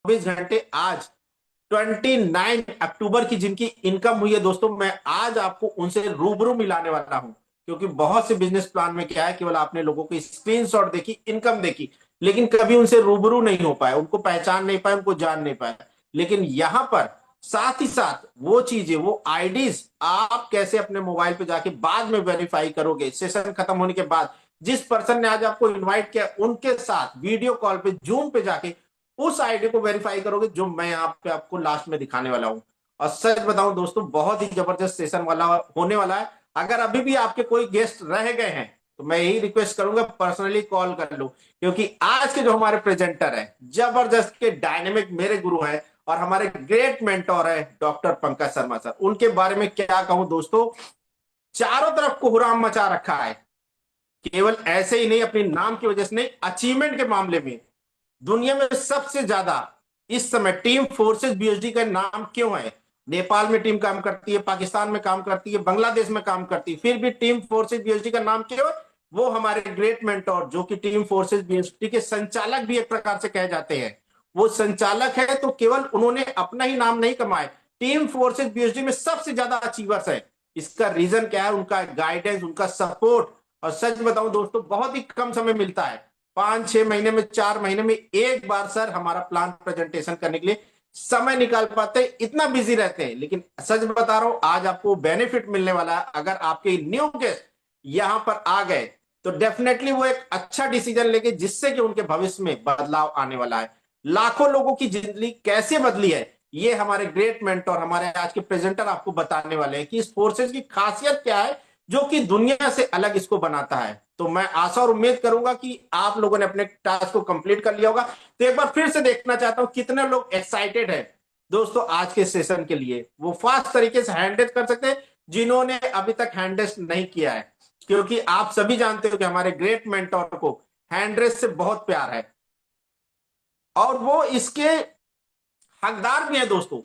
24 घंटे आज 29 अक्टूबर की जिनकी इनकम हुई है दोस्तों, मैं आज आपको उनसे रूबरू मिलाने वाला हूं। क्योंकि बहुत से बिजनेस प्लान में क्या है, केवल आपने लोगों की स्क्रीनशॉट देखी, इनकम देखी, लेकिन कभी उनसे रूबरू नहीं हो पाए, उनको पहचान नहीं पाए, उनको जान नहीं पाए। लेकिन यहां पर साथ ही साथ वो चीजें, वो आईडीज आप कैसे अपने मोबाइल पे जाके बाद में वेरीफाई करोगे, सेशन खत्म होने के बाद जिस पर्सन ने आज आपको इनवाइट किया उनके साथ वीडियो कॉल पे, जूम पे जाके उस आईडी को वेरीफाई करोगे, जो मैं यहाँ पे आपको लास्ट में दिखाने वाला हूँ। और सच बताऊं दोस्तों, बहुत ही जबरदस्त सेशन वाला होने वाला है। अगर अभी भी आपके कोई गेस्ट रह गए हैं तो मैं यही रिक्वेस्ट करूंगा, पर्सनली कॉल कर लो। क्योंकि आज के जो हमारे प्रेजेंटर है, जबरदस्त के डायनेमिक मेरे गुरु हैं और हमारे ग्रेट मेंटोर है डॉक्टर पंकज शर्मा सर। उनके बारे में क्या कहूं दोस्तों, चारों तरफ कोहराम मचा रखा है। केवल ऐसे ही नहीं, अपनी नाम की वजह से नहीं, अचीवमेंट के मामले में दुनिया में सबसे ज्यादा इस समय टीम फोर्सेस बीएसडी का नाम क्यों है। नेपाल में टीम काम करती है, पाकिस्तान में काम करती है, बांग्लादेश में काम करती है, फिर भी टीम फोर्सेस बीएसडी का नाम क्यों है। वो हमारे ग्रेट मेंटोर, जो कि टीम फोर्सेस बीएसडी के संचालक भी एक प्रकार से कहे जाते हैं, वो संचालक है, तो केवल उन्होंने अपना ही नाम नहीं कमाए, टीम फोर्सेस बीएसडी में सबसे ज्यादा अचीवर्स है। इसका रीजन क्या है, उनका गाइडेंस, उनका सपोर्ट। और सच बताऊं दोस्तों, बहुत ही कम समय मिलता है, 5-6 महीने में, 4 महीने में एक बार सर हमारा प्लान प्रेजेंटेशन करने के लिए समय निकाल पाते हैं, इतना बिजी रहते हैं। लेकिन सच बता रहा हूं, आज आपको बेनिफिट मिलने वाला है। अगर आपके न्यू गेस्ट यहां पर आ गए तो डेफिनेटली वो एक अच्छा डिसीजन लेंगे, जिससे कि उनके भविष्य में बदलाव आने वाला है। लाखों लोगों की जिंदगी कैसे बदली है, ये हमारे ग्रेट मेंटर, हमारे आज के प्रेजेंटर आपको बताने वाले हैं कि इस फोर्सेज की खासियत क्या है, जो कि दुनिया से अलग इसको बनाता है। तो मैं आशा और उम्मीद करूंगा कि आप लोगों ने अपने टास्क को कंप्लीट कर लिया होगा। तो एक बार फिर से देखना चाहता हूं कितने लोग एक्साइटेड है दोस्तों आज के सेशन के लिए। वो फास्ट तरीके से हैंड रेज कर सकते हैं जिन्होंने अभी तक हैंड रेज नहीं किया है, क्योंकि आप सभी जानते हो कि हमारे ग्रेट मेंटोर को हैंड रेज से बहुत प्यार है और वो इसके हकदार भी है दोस्तों।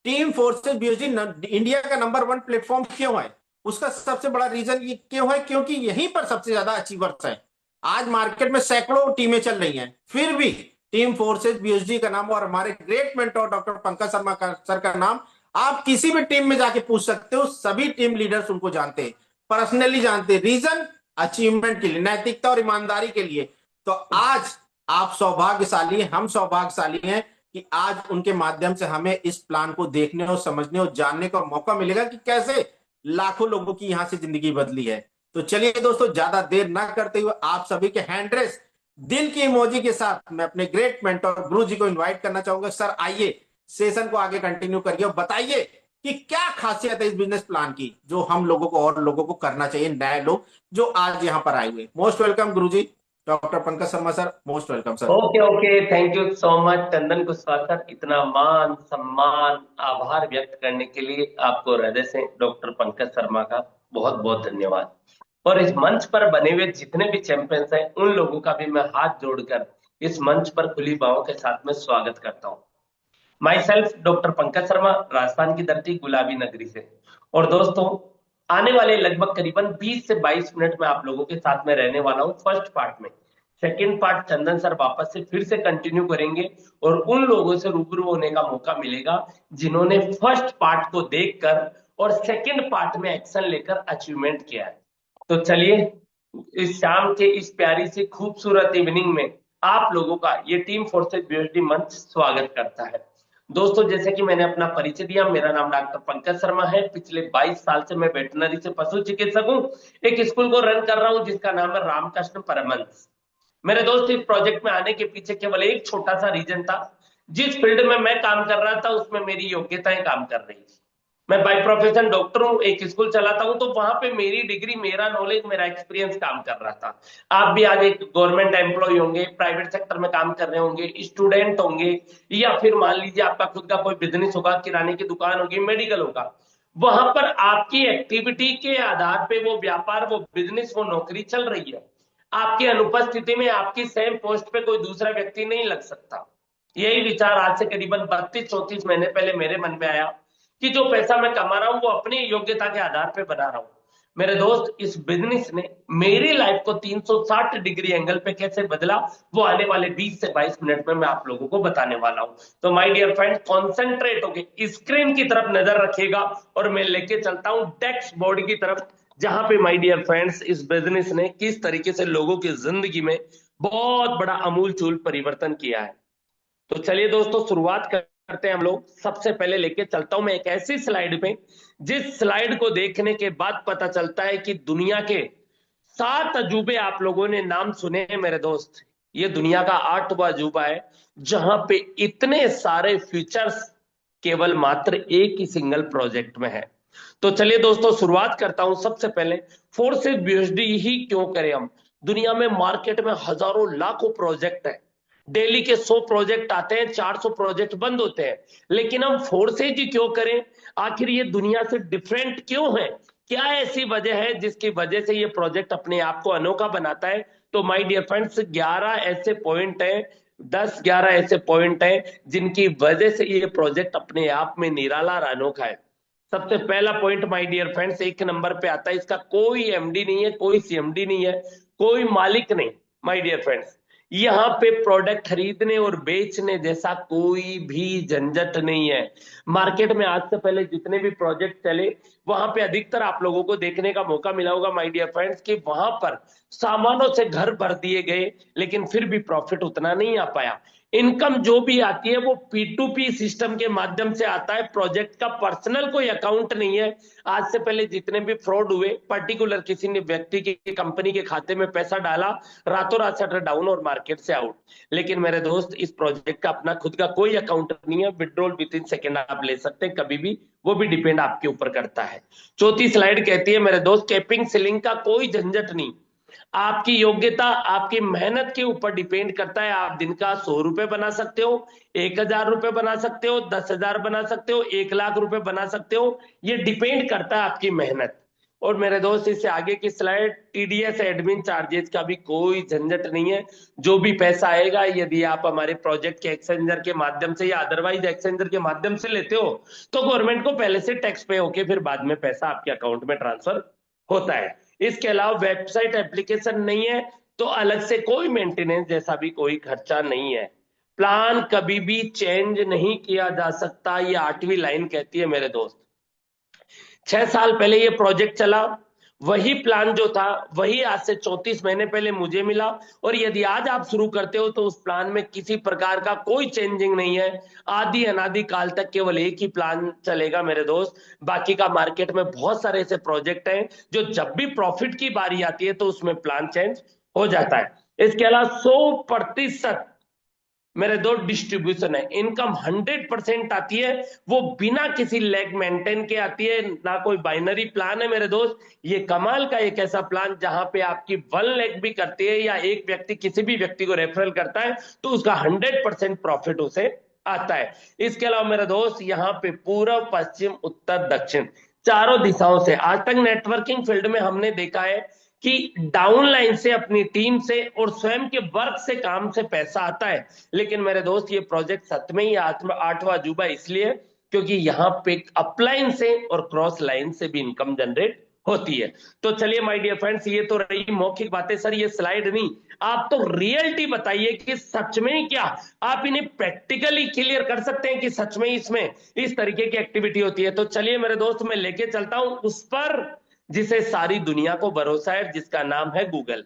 टीम फोर्सेस बीएसडी इंडिया का नंबर 1 प्लेटफॉर्म क्यों है, उसका सबसे बड़ा रीजन ये क्यों है, क्योंकि यहीं पर सबसे ज्यादा अचीवर्स है। आज मार्केट में सैकड़ों टीमें चल रही हैं, फिर भी टीम फोर्सेस बीएसडी का नाम और हमारे great mentor doctor Pankaj Sharma sir का नाम आप किसी भी टीम में जाके पूछ सकते हो, सभी टीम लीडर्स उनको जानते हैं, पर्सनली जानते हैं। रीजन, अचीवमेंट के लिए, नैतिकता और ईमानदारी के लिए। तो आज आप सौभाग्यशाली हैं, हम सौभाग्यशाली हैं कि आज उनके माध्यम से हमें इस प्लान को देखने और समझने और जानने का मौका मिलेगा कि कैसे लाखों लोगों की यहां से जिंदगी बदली है। तो चलिए दोस्तों, ज्यादा देर ना करते हुए आप सभी के हैंड रेस दिल की इमोजी के साथ मैं अपने ग्रेट मेंटर गुरु जी को इनवाइट करना चाहूंगा। सर आइए, सेशन को आगे कंटिन्यू करिए और बताइए कि क्या खासियत है इस बिजनेस प्लान की, जो हम लोगों को और लोगों को करना चाहिए, नए लोग जो आज यहां पर आए हुए। Most welcome guru ji, doctor Pankaj Sharma sir, most welcome sir. Okay okay, thank you so much Chandan Kushwaha sir. इतना मान सम्मान आभार व्यक्त करने के लिए आपको हृदय से डॉक्टर पंकज शर्मा का बहुत बहुत धन्यवाद। और इस मंच पर बने हुए जितने भी चैंपियंस हैं उन लोगों का भी मैं हाथ जोड़कर इस मंच पर खुली बाहों के साथ में स्वागत करता हूँ। My self doctor Pankaj Sharma, Rajasthan की धरती गुलाबी नगरी से। और दोस्तों, आने वाले लगभग करीबन 20 से 22 मिनट में आप लोगों के साथ में रहने वाला हूँ फर्स्ट पार्ट में। सेकंड पार्ट चंदन सर वापस से फिर से कंटिन्यू करेंगे और उन लोगों से रूबरू होने का मौका मिलेगा जिन्होंने फर्स्ट पार्ट को देखकर और सेकंड पार्ट में एक्शन लेकर अचीवमेंट किया है। तो चलिए, इस शाम के इस प्यारी सी खूबसूरत इवनिंग में आप लोगों का ये टीम फोर्सेस बीएसडी मंच स्वागत करता है। दोस्तों, जैसे कि मैंने अपना परिचय दिया, मेरा नाम डॉक्टर पंकज शर्मा है। पिछले 22 साल से मैं वेटनरी से पशु चिकित्सक हूँ। एक स्कूल को रन कर रहा हूँ जिसका नाम है रामकृष्ण परमहंस। मेरे दोस्त, इस प्रोजेक्ट में आने के पीछे केवल एक छोटा सा रीजन था। जिस फील्ड में मैं काम कर रहा था उसमें मेरी योग्यताएं काम कर रही थी। मैं बाय प्रोफेशन डॉक्टर हूँ, एक स्कूल चलाता हूँ, तो वहां पे मेरी डिग्री, मेरा नॉलेज, मेरा एक्सपीरियंस काम कर रहा था। आप भी आज एक गवर्नमेंट एम्प्लॉय होंगे, प्राइवेट सेक्टर में काम कर रहे होंगे, स्टूडेंट होंगे, या फिर मान लीजिए आपका खुद का कोई बिजनेस होगा, किराने की दुकान होगी, मेडिकल होगा। वहां पर आपकी एक्टिविटी के आधार पे वो व्यापार, वो बिजनेस, वो नौकरी चल रही है। आपकी अनुपस्थिति में आपकी सेम पोस्ट पे कोई दूसरा व्यक्ति नहीं लग सकता। यही विचार आज से करीबन 32-34 महीने पहले मेरे मन में आया कि जो पैसा मैं कमा रहा हूं वो अपनी योग्यता के आधार पे बना रहा हूं। मेरे दोस्त इस बिजनेस ने मेरी लाइफ को 360 डिग्री एंगल पे कैसे बदला, वो आने वाले 20 से 22 मिनट में मैं आप लोगों को बताने वाला हूं। तो माय डियर फ्रेंड, कॉन्सेंट्रेट होके स्क्रीन की तरफ नजर रखिएगा और मैं लेके चलता हूं डेस्क बोर्ड की तरफ, जहां पे माय डियर फ्रेंड्स इस बिजनेस ने किस तरीके से लोगों की जिंदगी में बहुत बड़ा अमूल चूल परिवर्तन किया है। तो चलिए दोस्तों, शुरुआत करते हैं हम लोग। सबसे पहले लेके चलता हूं मैं एक ऐसी स्लाइड पे, जिस स्लाइड को देखने के बाद पता चलता है कि दुनिया के 7 अजूबे आप लोगों ने नाम सुने हैं मेरे दोस्त, ये दुनिया का 8वां अजूबा है, जहां पे इतने सारे फीचर्स केवल मात्र एक ही सिंगल प्रोजेक्ट में है। तो चलिए दोस्तों, शुरुआत करता हूं। सबसे पहले फोर्सेस बीएचडी ही क्यों करें हम? दुनिया में मार्केट में हजारों लाखों प्रोजेक्ट है, डेली के 100 प्रोजेक्ट आते हैं, 400 प्रोजेक्ट बंद होते हैं, लेकिन हम फोर्सेज ही क्यों करें? आखिर ये दुनिया से डिफरेंट क्यों है? क्या ऐसी वजह है जिसकी वजह से ये प्रोजेक्ट अपने आप को अनोखा बनाता है? तो माय डियर फ्रेंड्स, 11 ऐसे पॉइंट हैं, 10-11 ऐसे पॉइंट हैं जिनकी वजह से ये प्रोजेक्ट अपने आप में निराला और अनोखा है। सबसे पहला पॉइंट माय डियर फ्रेंड्स, एक नंबर पे आता है, इसका कोई एमडी नहीं है, कोई सीएमडी नहीं है, कोई मालिक नहीं। माय डियर फ्रेंड्स, यहाँ पे प्रोडक्ट खरीदने और बेचने जैसा कोई भी झंझट नहीं है। मार्केट में आज से पहले जितने भी प्रोजेक्ट चले, वहां पे अधिकतर आप लोगों को देखने का मौका मिला होगा माय डियर फ्रेंड्स कि वहां पर सामानों से घर भर दिए गए, लेकिन फिर भी प्रॉफिट उतना नहीं आ पाया। इनकम जो भी आती है वो P2P सिस्टम के माध्यम से आता है, प्रोजेक्ट का पर्सनल कोई अकाउंट नहीं है। आज से पहले जितने भी फ्रॉड हुए, पर्टिकुलर किसी ने व्यक्ति की कंपनी के खाते में पैसा डाला, रातों रात शटर डाउन और मार्केट से आउट। लेकिन मेरे दोस्त, इस प्रोजेक्ट का अपना खुद का कोई अकाउंट नहीं है, विड्रॉल विद इन सेकेंड आप ले सकते हैं कभी भी, वो भी डिपेंड आपके ऊपर करता है। चौथी स्लाइड कहती है मेरे दोस्त, कैपिंग सीलिंग का कोई झंझट नहीं। आपकी योग्यता, आपकी मेहनत के ऊपर डिपेंड करता है। आप दिन का 100 रुपए बना सकते हो, 1000 रुपए बना सकते हो, 10,000 बना सकते हो, 1 लाख रुपए बना सकते हो। ये डिपेंड करता है आपकी मेहनत। और मेरे दोस्त, इससे आगे की स्लाइड, टीडीएस एडमिन चार्जेस का भी कोई झंझट नहीं है। जो भी पैसा आएगा, यदि आप हमारे प्रोजेक्ट के एक्सचेंजर के माध्यम से या अदरवाइज एक्सचेंजर के माध्यम से लेते हो, तो गवर्नमेंट को पहले से टैक्स पे होके फिर बाद में पैसा आपके अकाउंट में ट्रांसफर होता है। इसके अलावा वेबसाइट एप्लीकेशन नहीं है, तो अलग से कोई मेंटेनेंस जैसा भी कोई खर्चा नहीं है। प्लान कभी भी चेंज नहीं किया जा सकता, ये 8वीं लाइन कहती है मेरे दोस्त। 6 साल पहले ये प्रोजेक्ट चला, वही प्लान जो था वही आज से 34 महीने पहले मुझे मिला। और यदि आज आप शुरू करते हो तो उस प्लान में किसी प्रकार का कोई चेंजिंग नहीं है। आदि अनादि काल तक केवल एक ही प्लान चलेगा मेरे दोस्त। बाकी का मार्केट में बहुत सारे ऐसे प्रोजेक्ट हैं जो जब भी प्रॉफिट की बारी आती है तो उसमें प्लान चेंज हो जाता है। इसके अलावा 100% मेरे दो डिस्ट्रीब्यूशन है, इनकम 100% आती है, वो बिना किसी लैग मेंटेन के आती है, ना कोई बाइनरी प्लान है मेरे दोस्त। ये कमाल का एक ऐसा प्लान जहां पे आपकी 1 लाख भी करती है या एक व्यक्ति किसी भी व्यक्ति को रेफरल करता है तो उसका 100% प्रॉफिट उसे आता है। इसके अलावा मेरे दोस्त, यहाँ पे पूर्व पश्चिम उत्तर दक्षिण चारों दिशाओं से आज तक नेटवर्किंग फील्ड में हमने देखा है कि डाउनलाइन से, अपनी टीम से और स्वयं के वर्क से, काम से पैसा आता है। लेकिन मेरे दोस्त, ये प्रोजेक्ट सच में ही 8वां अजूबा इसलिए क्योंकि यहाँ पे अपलाइन से और क्रॉस लाइन से भी इनकम जनरेट होती है। तो चलिए माय डियर फ्रेंड्स, ये तो रही मौखिक बातें सर, ये स्लाइड नहीं। आप तो रियलिटी बताइए कि सच में ही क्या आप इन्हें प्रैक्टिकली क्लियर कर सकते हैं कि सच में इसमें इस तरीके की एक्टिविटी होती है? तो चलिए मेरे दोस्त, मैं लेके चलता हूं उस पर जिसे सारी दुनिया को भरोसा है, जिसका नाम है गूगल।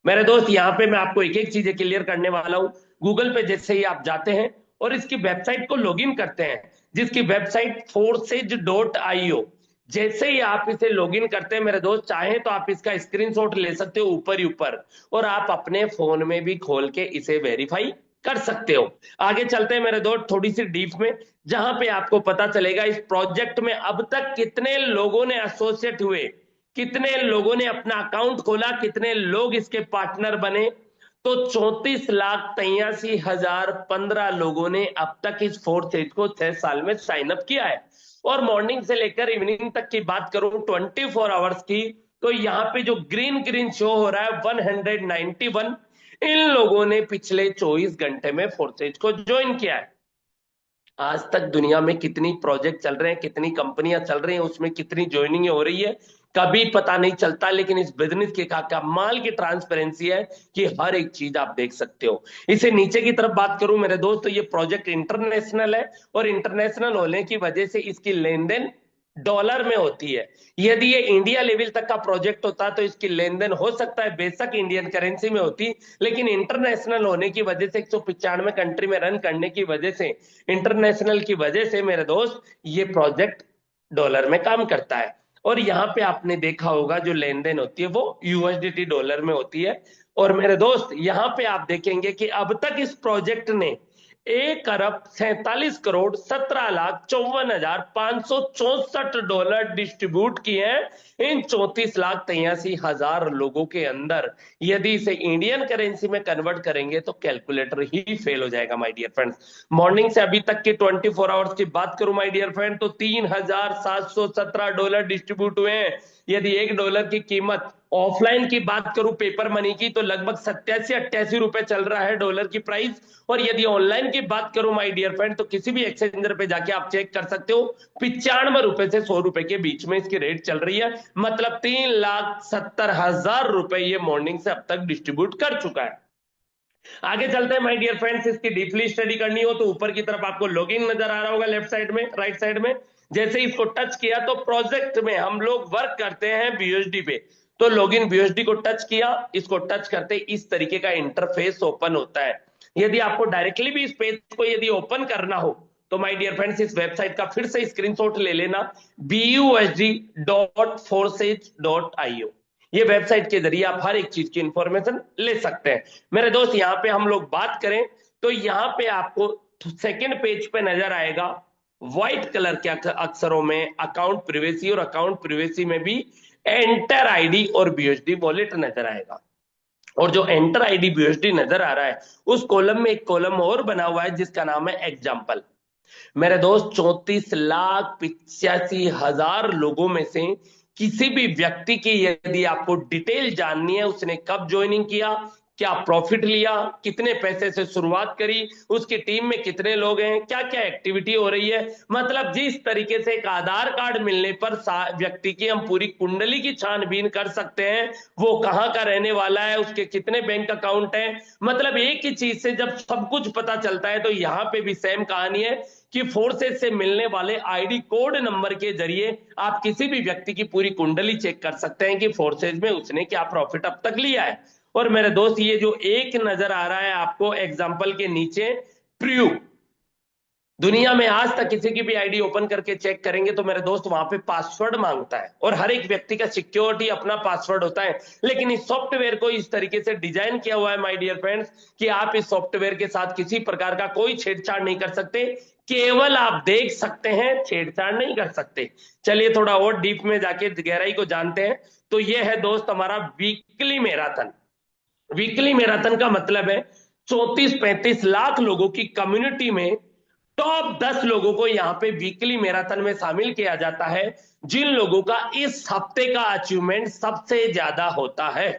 मेरे दोस्त, यहां पे मैं आपको एक एक चीजें क्लियर करने वाला हूं। गूगल पे जैसे ही आप जाते हैं और इसकी वेबसाइट को लॉगिन करते हैं, जिसकी वेबसाइट forces.io, जैसे ही आप इसे लॉगिन करते हैं मेरे दोस्त, चाहे तो आप इसका स्क्रीनशॉट ले सकते हो ऊपर ही ऊपर, और आप अपने फोन में भी खोल के इसे वेरीफाई कर सकते हो। आगे चलते हैं मेरे दोस्त थोड़ी सी डीप में, जहां पे आपको पता चलेगा इस प्रोजेक्ट में अब तक कितने लोगों ने एसोसिएट हुए, कितने लोगों ने अपना अकाउंट खोला, कितने लोग इसके पार्टनर बने। तो 34,83,015 लोगों ने अब तक इस फोर्थ एज को 6 साल में साइन अप किया है। और मॉर्निंग से लेकर इवनिंग तक की बात करूं, 24 आवर्स की, तो यहाँ पे जो ग्रीन ग्रीन शो हो रहा है 191, इन लोगों ने पिछले 24 घंटे में फोर्थ एज को ज्वाइन किया है। आज तक दुनिया में कितनी प्रोजेक्ट चल रहे हैं, कितनी कंपनियां चल रही हैं, उसमें कितनी ज्वाइनिंग हो रही है, कभी पता नहीं चलता, लेकिन इस बिजनेस के का कमाल की ट्रांसपेरेंसी है कि हर एक चीज आप देख सकते हो। इसे नीचे की तरफ बात करूं मेरे दोस्त, तो ये प्रोजेक्ट इंटरनेशनल है, और इंटरनेशनल होने की वजह से इसकी लेन देन डॉलर में होती है। यदि ये इंडिया लेवल तक का प्रोजेक्ट होता तो इसकी लेन देन हो सकता है बेशक इंडियन करेंसी में होती, लेकिन इंटरनेशनल होने की वजह से 195 कंट्री में रन करने की वजह से, इंटरनेशनल की वजह से मेरे दोस्त, ये प्रोजेक्ट डॉलर में काम करता है। और यहाँ पे आपने देखा होगा जो लेन देन होती है वो यूएसडीटी डॉलर में होती है। और मेरे दोस्त यहाँ पे आप देखेंगे कि अब तक इस प्रोजेक्ट ने 1 अरब 47 करोड़ 17 लाख 54,564 डिस्ट्रीब्यूट किए हैं इन 34,83,000 लोगों के अंदर। यदि इसे इंडियन करेंसी में कन्वर्ट करेंगे तो कैलकुलेटर ही फेल हो जाएगा माय डियर फ्रेंड्स। मॉर्निंग से अभी तक के 24 आवर्स की बात करूं माय डियर फ्रेंड, तो $3,717 डिस्ट्रीब्यूट हुए हैं। यदि $1 की कीमत ऑफलाइन की बात करूं पेपर मनी की, तो लगभग 87-88 रुपए चल रहा है डॉलर की प्राइस। और यदि ऑनलाइन की बात करूं माय डियर फ्रेंड, तो किसी भी एक्सचेंजर पे जाके आप चेक कर सकते हो, 95 रुपए से 100 रुपए के बीच में इसकी रेट चल रही है। मतलब 3,70,000 रुपए ये मॉर्निंग से अब तक डिस्ट्रीब्यूट कर चुका है। आगे चलते हैं माय डियर फ्रेंड्स, इसकी डीपली स्टडी करनी हो तो ऊपर की तरफ आपको लॉगिन नजर आ रहा होगा, लेफ्ट साइड में, राइट साइड में। जैसे ही इसको टच किया तो प्रोजेक्ट में हम लोग वर्क करते हैं बीयूएसडी पे, तो लॉगिन बीयूएसडी को टच किया, इसको टच करते इस तरीके का इंटरफेस ओपन होता है। यदि आपको डायरेक्टली भी इस पेज को यदि ओपन करना हो तो माय डियर फ्रेंड्स इस वेबसाइट का फिर से स्क्रीनशॉट ले लेना, busd.forces.io। ये वेबसाइट के जरिए आप हर एक चीज की इंफॉर्मेशन ले सकते हैं। मेरे दोस्त यहाँ पे हम लोग बात करें तो यहाँ पे आपको सेकंड पेज पे नजर आएगा व्हाइट कलर के अक्षरों में अकाउंट प्रिवेसी, और अकाउंट प्रिवेसी में भी एंटर आईडी और बीएसडी वॉलेट नजर आएगा। और जो एंटर आईडी बीएसडी नजर आ रहा है उस कॉलम में एक कॉलम और बना हुआ है जिसका नाम है एग्जाम्पल। मेरे दोस्त 34,85,000 लोगों में से किसी भी व्यक्ति की यदि आपको डिटेल जाननी है, उसने कब ज्वाइनिंग किया, क्या प्रॉफिट लिया, कितने पैसे से शुरुआत करी, उसकी टीम में कितने लोग हैं, क्या क्या एक्टिविटी हो रही है, मतलब जिस तरीके से एक आधार कार्ड मिलने पर व्यक्ति की हम पूरी कुंडली की छानबीन कर सकते हैं, वो कहाँ का रहने वाला है, उसके कितने बैंक अकाउंट हैं, मतलब एक ही चीज से जब सब कुछ पता चलता है। तो यहाँ पे भी सेम कहानी है कि फोर्सेज से मिलने वाले आईडी कोड नंबर के जरिए आप किसी भी व्यक्ति की पूरी कुंडली चेक कर सकते हैं कि फोर्सेज में उसने क्या प्रॉफिट अब तक लिया है। और मेरे दोस्त ये जो एक नजर आ रहा है आपको एग्जाम्पल के नीचे, प्रू, दुनिया में आज तक किसी की भी आईडी ओपन करके चेक करेंगे तो मेरे दोस्त वहां पे पासवर्ड मांगता है, और हर एक व्यक्ति का सिक्योरिटी अपना पासवर्ड होता है। लेकिन इस सॉफ्टवेयर को इस तरीके से डिजाइन किया हुआ है माय डियर फ्रेंड्स कि आप इस सॉफ्टवेयर के साथ किसी प्रकार का कोई छेड़छाड़ नहीं कर सकते, केवल आप देख सकते हैं, छेड़छाड़ नहीं कर सकते। चलिए थोड़ा और डीप में जाके गहराई को जानते हैं। तो ये है दोस्त हमारा वीकली मैराथन। वीकली मैराथन का मतलब है 34-35 लाख लोगों की कम्युनिटी में टॉप 10 लोगों को यहाँ पे वीकली मैराथन में शामिल किया जाता है, जिन लोगों का इस हफ्ते का अचीवमेंट सबसे ज्यादा होता है।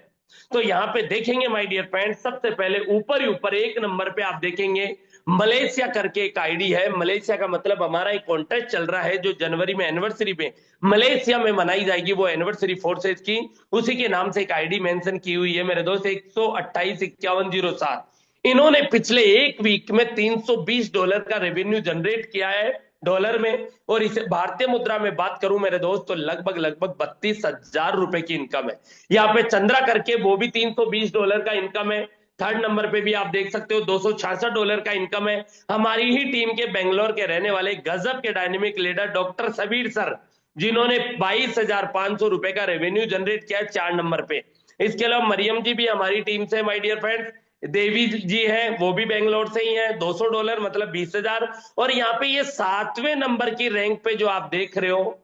तो यहाँ पे देखेंगे माय डियर फ्रेंड्स, सबसे पहले ऊपर ही ऊपर एक नंबर पे आप देखेंगे मलेशिया करके एक आईडी है। मलेशिया का मतलब हमारा एक कॉन्टेस्ट चल रहा है जो जनवरी में एनिवर्सरी पे मलेशिया में मनाई जाएगी, वो एनिवर्सरी फोर्सेज की, उसी के नाम से एक आईडी मेंशन की हुई है मेरे दोस्त, 128-5107। इन्होंने पिछले एक वीक में $320 का रेवेन्यू जनरेट किया है डॉलर में, और इसे भारतीय मुद्रा में बात करूं मेरे दोस्त तो लगभग लगभग 32,000 रुपए की इनकम है। यहाँ पे चंद्रा करके वो भी $320 का इनकम है। थर्ड नंबर पे भी आप देख सकते हो $266 का इनकम है। हमारी ही टीम के बेंगलोर के रहने वाले गजब के dynamic leader doctor Sabir sir, जिन्होंने 22,500 रुपए का रेवेन्यू जनरेट किया है 4 नंबर पे। इसके अलावा मरियम जी भी हमारी टीम से माय डियर फ्रेंड्स, देवी जी हैं वो भी बेंगलोर से ही हैं, $200 मतलब 20,000। और यहाँ पे ये 7वें नंबर की रैंक पे जो आप देख रहे हो,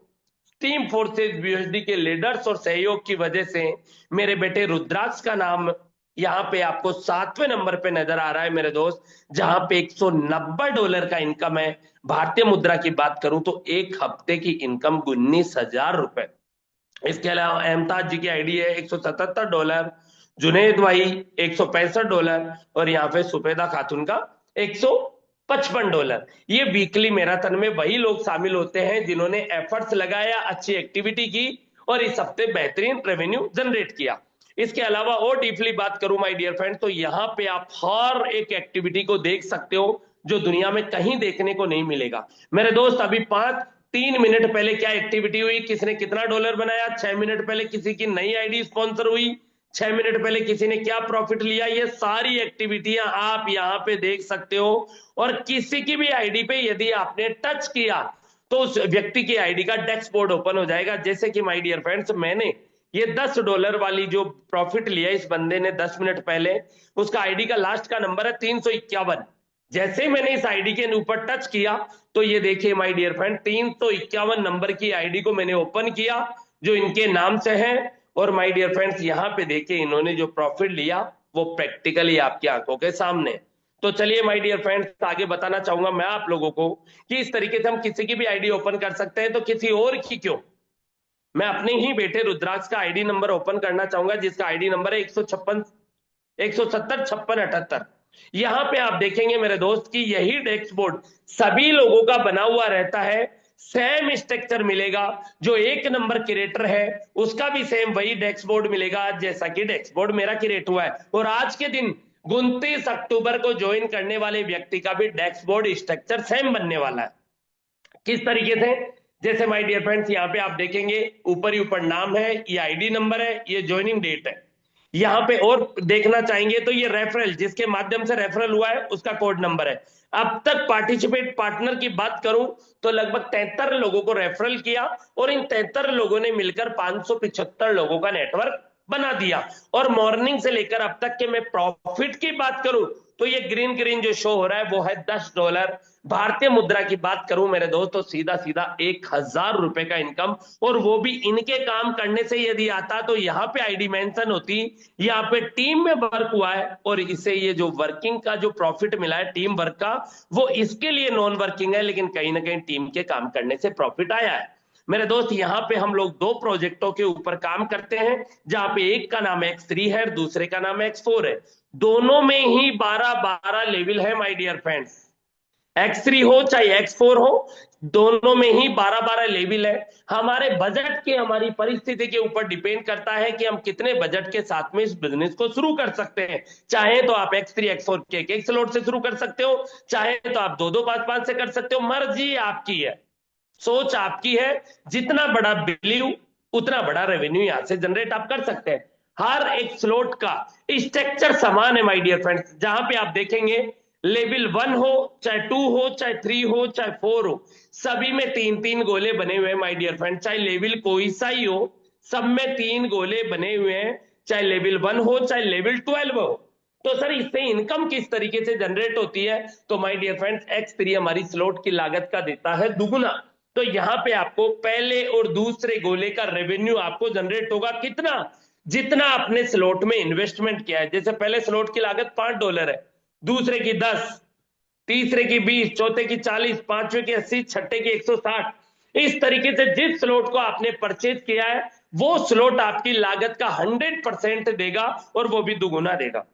टीम फोर्सेज बीएसडी के लीडर्स और सहयोग की वजह से मेरे बेटे रुद्राक्ष का नाम यहाँ पे आपको 7वें नंबर पे नजर आ रहा है मेरे दोस्त, जहां पे $190 का इनकम है। भारतीय मुद्रा की बात करूं तो एक हफ्ते की इनकम 19,000 रुपए। इसके अलावा अहमताज जी की आईडी है $177, जुनेद भाई $165, और यहाँ पे सुपेदा खातून का $155। ये वीकली मैराथन में वही लोग शामिल होते हैं जिन्होंने एफर्ट्स लगाया, अच्छी एक्टिविटी की और इस हफ्ते बेहतरीन रेवेन्यू जनरेट किया। इसके अलावा और डीपली बात करूं माय डियर फ्रेंड, तो यहाँ पे आप हर एक एक्टिविटी को देख सकते हो जो दुनिया में कहीं देखने को नहीं मिलेगा। मेरे दोस्त अभी 3 मिनट पहले क्या एक्टिविटी हुई, किसने कितना डॉलर बनाया, 6 मिनट पहले किसी की नई आईडी स्पॉन्सर हुई, 6 मिनट पहले किसी ने क्या प्रॉफिट लिया, ये सारी एक्टिविटियां आप यहाँ पे देख सकते हो। और किसी की भी आईडी पे यदि आपने टच किया तो उस व्यक्ति की आईडी का डैशबोर्ड ओपन हो जाएगा। जैसे कि माय डियर फ्रेंड्स, मैंने ये $10 वाली जो प्रॉफिट लिया इस बंदे ने 10 मिनट पहले, उसका आईडी का लास्ट का नंबर है 351। जैसे मैंने इस आईडी के ऊपर टच किया तो ये देखिए माय डियर फ्रेंड, 351 नंबर की आईडी को मैंने ओपन किया जो इनके नाम से है। और माय डियर फ्रेंड्स, यहाँ पे देखिए इन्होंने जो प्रॉफिट लिया वो प्रैक्टिकली आपकी आंखों के सामने। तो चलिए माय डियर फ्रेंड्स, आगे बताना चाहूंगा मैं आप लोगों को कि इस तरीके से हम किसी की भी आईडी ओपन कर सकते हैं, तो किसी और की क्यों। मैं अपने ही बेटे रुद्राक्ष का आईडी नंबर ओपन करना चाहूंगा जिसका आईडी नंबर है 170 5678। यहां पे आप देखेंगे मेरे दोस्त कि यही डैशबोर्ड सभी लोगों का बना हुआ रहता है, सेम स्ट्रक्चर मिलेगा। जो 1 नंबर क्रिएटर है उसका भी सेम वही डैशबोर्ड मिलेगा जैसा कि डैशबोर्ड मेरा क्रिएट हुआ है। और आज के दिन 29 अक्टूबर को ज्वाइन करने वाले व्यक्ति का भी डैशबोर्ड स्ट्रक्चर सेम बनने वाला है। किस तरीके से, जैसे माय डियर फ्रेंड्स यहाँ पे आप देखेंगे ऊपर ही ऊपर नाम है, ये आईडी नंबर है, ये ज्वाइनिंग डेट है। यहाँ पे और देखना चाहेंगे तो ये रेफरल, जिसके माध्यम से रेफरल हुआ है उसका कोड नंबर है। अब तक पार्टिसिपेट पार्टनर की बात करूं तो लगभग 73 लोगों को रेफरल किया और इन 73 लोगों ने मिलकर 575 लोगों का नेटवर्क बना दिया। और मॉर्निंग से लेकर अब तक के मैं प्रॉफिट की बात करूं तो ये ग्रीन ग्रीन जो शो हो रहा है वो है $10। भारतीय मुद्रा की बात करूं मेरे दोस्तों, सीधा सीधा 1000 रुपए का इनकम, और वो भी इनके काम करने से यदि आता तो यहाँ पे आईडी मेंशन होती। यहाँ पे टीम में वर्क हुआ है और इसे ये जो वर्किंग का जो प्रॉफिट मिला है टीम वर्क का, वो इसके लिए नॉन वर्किंग है, लेकिन कहीं ना कहीं टीम के काम करने से प्रॉफिट आया है। मेरे दोस्त यहाँ पे हम लोग 2 प्रोजेक्टों के ऊपर काम करते हैं, जहां पे एक का नाम X3 है, दूसरे का नाम X4 है। दोनों में ही 12-12 लेवल है माय डियर फ्रेंड्स। X3 हो चाहे X4 हो, दोनों में ही 12-12 लेवल है। हमारे बजट के, हमारी परिस्थिति के ऊपर डिपेंड करता है कि हम कितने बजट के साथ में इस बिजनेस को शुरू कर सकते हैं। चाहे तो आप X3 X4 के एक स्लॉट से शुरू कर सकते हो, चाहे तो आप 2-2 5-5 से कर सकते हो, मर्जी आपकी है, सोच आपकी है। जितना बड़ा बिलीव उतना बड़ा रेवेन्यू यहां से जनरेट आप कर सकते हैं। हर एक स्लॉट का स्ट्रक्चर समान है माय डियर फ्रेंड्स। जहां पे आप देखेंगे लेवल 1 हो चाहे 2 हो चाहे 3 हो चाहे 4 हो, सभी में 3-3 गोले बने हुए हैं माय डियर फ्रेंड। चाहे लेवल कोई सा ही हो, सब में 3 गोले बने हुए हैं, चाहे लेवल 1 हो चाहे लेवल 12 हो। तो सर इससे इनकम किस तरीके से जनरेट होती है, तो माय डियर फ्रेंड्स X3 हमारी स्लॉट की लागत का देता है दुगुना। तो यहां पे आपको पहले और दूसरे गोले का रेवेन्यू आपको जनरेट होगा कितना, जितना आपने स्लॉट में इन्वेस्टमेंट किया है। जैसे पहले स्लॉट की लागत $5 है, दूसरे की 10, तीसरे की 20, चौथे की 40, पांचवे की 80, छठे की 160। इस तरीके से जिस स्लॉट को आपने परचेज किया है वो स्लॉट आपकी लागत का 100% देगा और वो भी दुगुना देगा।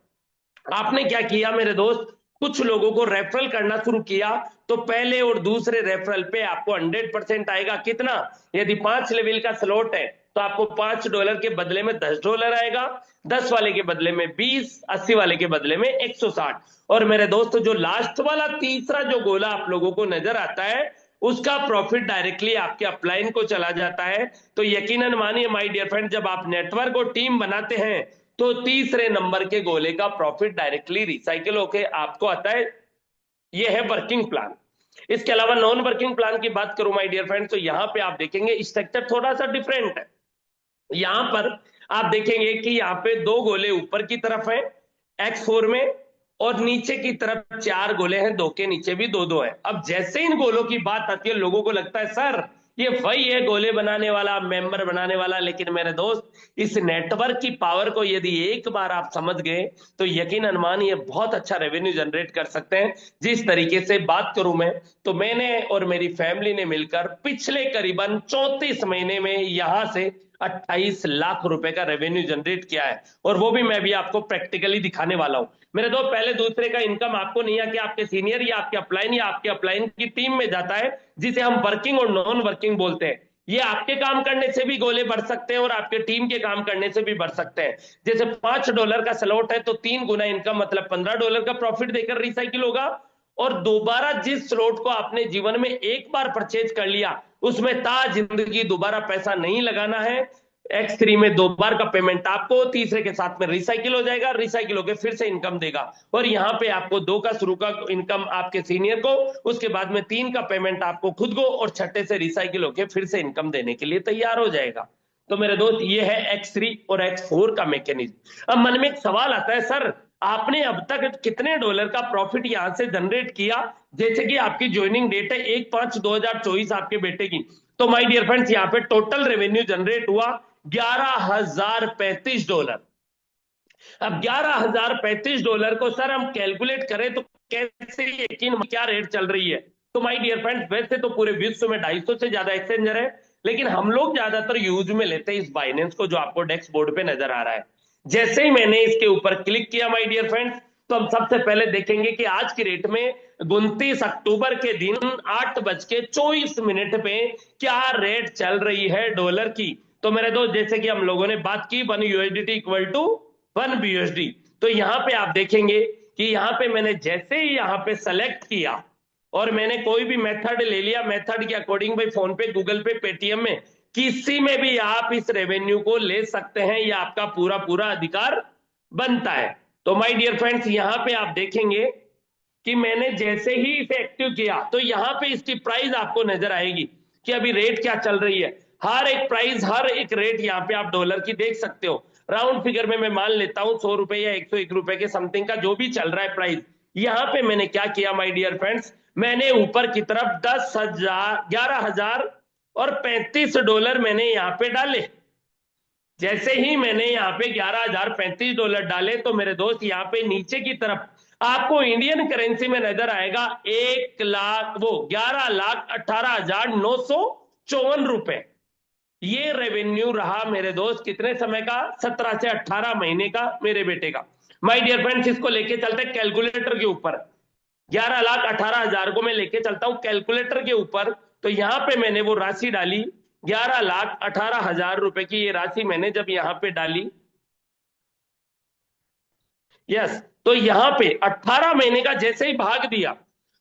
आपने क्या किया मेरे दोस्त, कुछ लोगों को रेफरल करना शुरू किया तो पहले और दूसरे रेफरल पे आपको 100% आएगा। कितना, यदि 5 लेवल का स्लॉट है तो आपको $5 के बदले में $10 आएगा, 10 वाले के बदले में 20, 80 वाले के बदले में 160। और मेरे दोस्तों जो लास्ट वाला तीसरा जो गोला आप लोगों को नजर आता है उसका प्रॉफिट डायरेक्टली आपके अपलाइन को चला जाता है। तो यकीनन मानिए माय डियर फ्रेंड, जब आप नेटवर्क और टीम बनाते हैं तो तीसरे नंबर के गोले का प्रॉफिट डायरेक्टली रिसाइकिल होके आपको आता है। ये है वर्किंग प्लान। इसके अलावा नॉन वर्किंग प्लान की बात करूं माय डियर फ्रेंड्स, तो यहां पे आप देखेंगे स्ट्रक्चर थोड़ा सा डिफरेंट है। यहां पर आप देखेंगे कि यहां पे 2 गोले ऊपर की तरफ है X4 में, और नीचे की तरफ 4 गोले हैं, 2 के नीचे भी 2-2 है। अब जैसे इन गोलों की बात आती है लोगों को लगता है सर ये वही है गोले बनाने वाला, मेंबर बनाने वाला। लेकिन मेरे दोस्त इस नेटवर्क की पावर को यदि एक बार आप समझ गए तो यकीनन मानिए बहुत अच्छा रेवेन्यू जनरेट कर सकते हैं। जिस तरीके से बात करूं मैं, तो मैंने और मेरी फैमिली ने मिलकर पिछले करीबन 34 महीने में यहां से 28 लाख रुपए का रेवेन्यू जनरेट किया है, और वो भी मैं भी आपको प्रैक्टिकली दिखाने वाला हूं। मेरे दोस्त पहले दूसरे का इनकम आपको नहीं है कि आपके सीनियर या आपके अपलाइन की टीम में जाता है, जिसे हम वर्किंग और नॉन वर्किंग बोलते हैं। ये आपके काम करने से भी गोले बढ़ सकते हैं और आपके टीम के काम करने से भी बढ़ सकते हैं। जैसे $5 का स्लॉट है तो 3 गुना इनकम मतलब $15 का प्रॉफिट देकर रिसाइकिल होगा। और दोबारा जिस स्लॉट को आपने जीवन में एक बार परचेज कर लिया उसमें जिंदगी दोबारा पैसा नहीं लगाना है। X3 में 2 बार का पेमेंट आपको, तीसरे के साथ में रिसाइकिल हो जाएगा, रिसाइकिल होकर फिर से इनकम देगा। और यहाँ पे आपको 2 का शुरू का इनकम आपके सीनियर को, उसके बाद में 3 का पेमेंट आपको खुद को, और छठे से रिसाइकिल होकर फिर से इनकम देने के लिए तैयार हो जाएगा। तो मेरे दोस्त ये है X3 और X4 का मैकेनिज्म। अब मन में एक सवाल आता है, सर आपने अब तक कितने डॉलर का प्रॉफिट यहां से जनरेट किया? जैसे कि आपकी ज्वाइनिंग डेट है 1/5/2024 आपके बेटे की, तो माय डियर फ्रेंड्स यहाँ पे टोटल रेवेन्यू जनरेट हुआ $11,035। अब $11,035 को सर हम कैलकुलेट करें तो कैसे यकीन, क्या रेट चल रही है? तो माय डियर फ्रेंड्स वैसे तो पूरे विश्व में 250 से ज्यादा एक्सचेंजर है, लेकिन हम लोग ज्यादातर यूज में लेते हैं इस बाइनेंस को, जो आपको डेस्क बोर्ड पे नजर आ रहा है। जैसे ही मैंने इसके ऊपर क्लिक किया माय डियर फ्रेंड्स, तो हम सबसे पहले देखेंगे कि आज की रेट में 29 अक्टूबर के दिन 8:24 पे क्या रेट चल रही है डॉलर की। तो मेरे दोस्त जैसे कि हम लोगों ने बात की 1 USDT इक्वल टू 1 BUSD, तो यहां पे आप देखेंगे कि यहां पे मैंने जैसे ही यहां पे सेलेक्ट किया और मैंने कोई भी मेथड ले लिया, मेथड के अकॉर्डिंग भाई फोन पे, गूगल पे, पेटीएम में किसी में भी आप इस रेवेन्यू को ले सकते हैं, ये आपका पूरा पूरा अधिकार बनता है। तो माय डियर फ्रेंड्स यहां पे आप देखेंगे कि मैंने जैसे ही इसे एक्टिव किया तो यहां पे इसकी प्राइस आपको नजर आएगी कि अभी रेट क्या चल रही है। हर एक प्राइस, हर एक रेट यहाँ पे आप डॉलर की देख सकते हो। राउंड फिगर में मैं मान लेता हूं 100 रुपए या 101 रुपए के समथिंग का जो भी चल रहा है प्राइस। यहां पे मैंने क्या किया माय डियर फ्रेंड्स, मैंने ऊपर की तरफ 11,035 मैंने यहाँ पे डाले। जैसे ही मैंने यहाँ पे $11,035 डाले तो मेरे दोस्त यहाँ पे नीचे की तरफ आपको इंडियन करेंसी में नजर आएगा 11,18,954 ये रेवेन्यू रहा मेरे दोस्त कितने समय का? 17 से 18 महीने का मेरे बेटे का। माय डियर फ्रेंड्स इसको लेके चलते कैलकुलेटर के ऊपर। 11,18,000 को मैं लेके चलता हूं कैलकुलेटर के ऊपर, तो यहां पे मैंने वो राशि डाली 11,18,000 रुपए की। ये राशि मैंने जब यहां पे डाली, यस, तो यहां पे 18 महीने का जैसे ही भाग दिया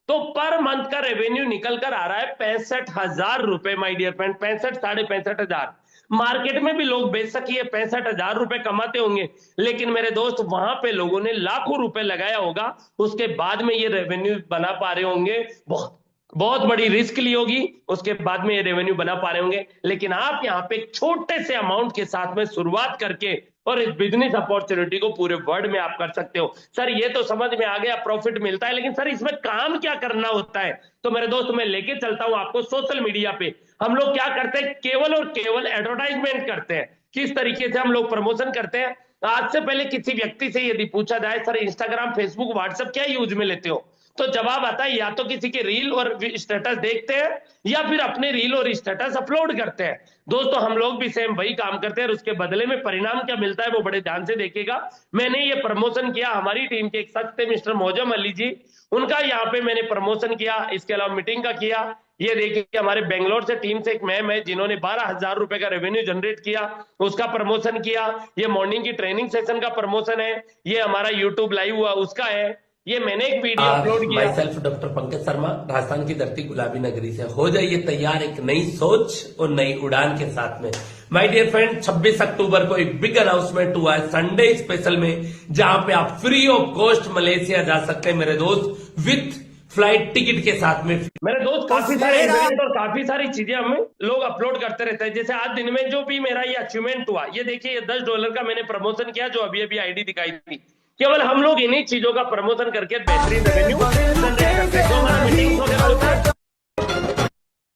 तो पर मंथ का रेवेन्यू निकल कर आ रहा है 65,000 रुपए माय डियर फ्रेंड, 65 65,500। मार्केट में भी लोग बेशक ये 65,000 रुपए कमाते होंगे, लेकिन मेरे दोस्त वहां पे लोगों ने लाखों रुपए लगाया होगा, उसके बाद में ये रेवेन्यू बना पा रहे होंगे। बहुत बहुत बड़ी रिस्क ली होगी, उसके बाद में ये रेवेन्यू बना पा रहे होंगे। लेकिन आप यहाँ पे एक छोटे से अमाउंट के साथ में शुरुआत करके और इस बिजनेस अपॉर्चुनिटी को पूरे वर्ल्ड में आप कर सकते हो। सर ये तो समझ में आ गया, प्रॉफिट मिलता है, लेकिन सर इसमें काम क्या करना होता है? तो मेरे दोस्त मैं लेके चलता हूं आपको सोशल मीडिया पे। हम लोग क्या करते हैं, केवल और केवल एडवर्टाइजमेंट करते हैं। किस तरीके से हम लोग प्रमोशन करते हैं? आज से पहले किसी व्यक्ति से यदि पूछा जाए सर इंस्टाग्राम, फेसबुक, व्हाट्सएप क्या यूज में लेते हो, तो जवाब आता है या तो किसी के रील और स्टेटस देखते हैं या फिर अपने रील और स्टेटस अपलोड करते हैं। दोस्तों हम लोग भी सेम वही काम करते हैं और उसके बदले में परिणाम क्या मिलता है वो बड़े ध्यान से देखिएगा। मैंने ये प्रमोशन किया, हमारी टीम के एक शख्स थे मिस्टर मौजम अली जी, उनका यहाँ पे मैंने प्रमोशन किया। इसके अलावा मीटिंग का किया। ये देखिए हमारे बेंगलोर से टीम से एक मैम है जिन्होंने 12,000 रुपए का रेवेन्यू जनरेट किया, उसका प्रमोशन किया। ये मॉर्निंग की ट्रेनिंग सेशन का प्रमोशन है। ये हमारा यूट्यूब लाइव हुआ उसका है। ये मैंने एक वीडियो अपलोड किया। My self doctor Pankaj Sharma, Rajasthan की धरती गुलाबी नगरी से। हो जाइए तैयार एक नई सोच और नई उड़ान के साथ में। माय डियर फ्रेंड 26 अक्टूबर को एक बिग अनाउंसमेंट हुआ है संडे स्पेशल में, जहां पे आप फ्री ऑफ कॉस्ट मलेशिया जा सकते हैं मेरे दोस्त, विथ फ्लाइट टिकट के साथ में। मेरे दोस्त काफी सारे इवेंट और काफी सारी चीजें हमें लोग अपलोड करते रहते हैं। जैसे आज दिन में जो भी मेरा ये अचीवमेंट हुआ, ये देखिए ये $10 का मैंने प्रमोशन किया जो अभी अभी आईडी दिखाई थी। केवल हम लोग इन्हीं चीजों का प्रमोशन करके बेहतरीन रेवेन्यू जनरेट करते हैं।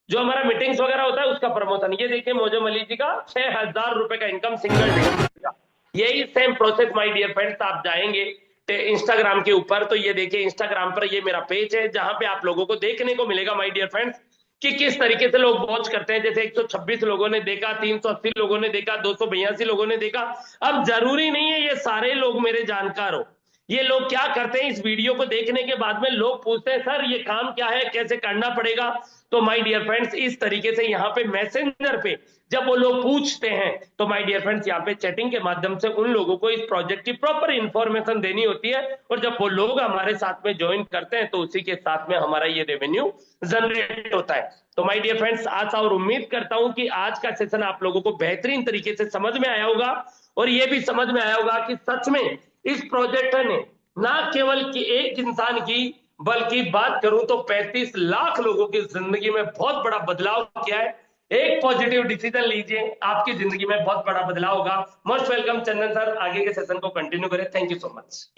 जो हमारा मीटिंग्स वगैरह होता है उसका प्रमोशन। ये देखिए मौजम अली जी का 6,000 रुपए का इनकम सिंगल डे का। यही same process my dear friends, आप जाएंगे इंस्टाग्राम के ऊपर तो ये देखिए इंस्टाग्राम पर ये मेरा पेज है जहां पे आप लोगों को देखने को मिलेगा माय डियर फ्रेंड्स कि किस तरीके से लोग वॉच करते हैं। जैसे 126 लोगों ने देखा, 380 लोगों ने देखा, 282 लोगों ने देखा। अब जरूरी नहीं है ये सारे लोग मेरे जानकार हो, ये लोग क्या करते हैं, इस वीडियो को देखने के बाद में लोग पूछते हैं सर ये काम क्या है, कैसे करना पड़ेगा। तो माय डियर फ्रेंड्स, इस तरीके से यहाँ पे मैसेंजर पे जब वो लोग पूछते हैं तो माय डियर फ्रेंड्स यहाँ पे चैटिंग के माध्यम से उन लोगों को इस प्रोजेक्ट की प्रॉपर इंफॉर्मेशन देनी होती है, और जब वो लोग हमारे साथ में ज्वाइन करते हैं तो उसी के साथ में हमारा ये रेवेन्यू जनरेट होता है। तो माय डियर फ्रेंड्स, आशा और उम्मीद करता हूं कि आज का सेशन आप लोगों को बेहतरीन तरीके से समझ में आया होगा, और ये भी समझ में आया होगा कि सच में इस प्रोजेक्ट ने ना केवल कि एक इंसान की, बल्कि बात करूं तो 35 लाख लोगों की जिंदगी में बहुत बड़ा बदलाव किया है। एक पॉजिटिव डिसीजन लीजिए, आपकी जिंदगी में बहुत बड़ा बदलाव होगा। मोस्ट वेलकम चंदन सर, आगे के सेशन को कंटिन्यू करें। Thank you so much.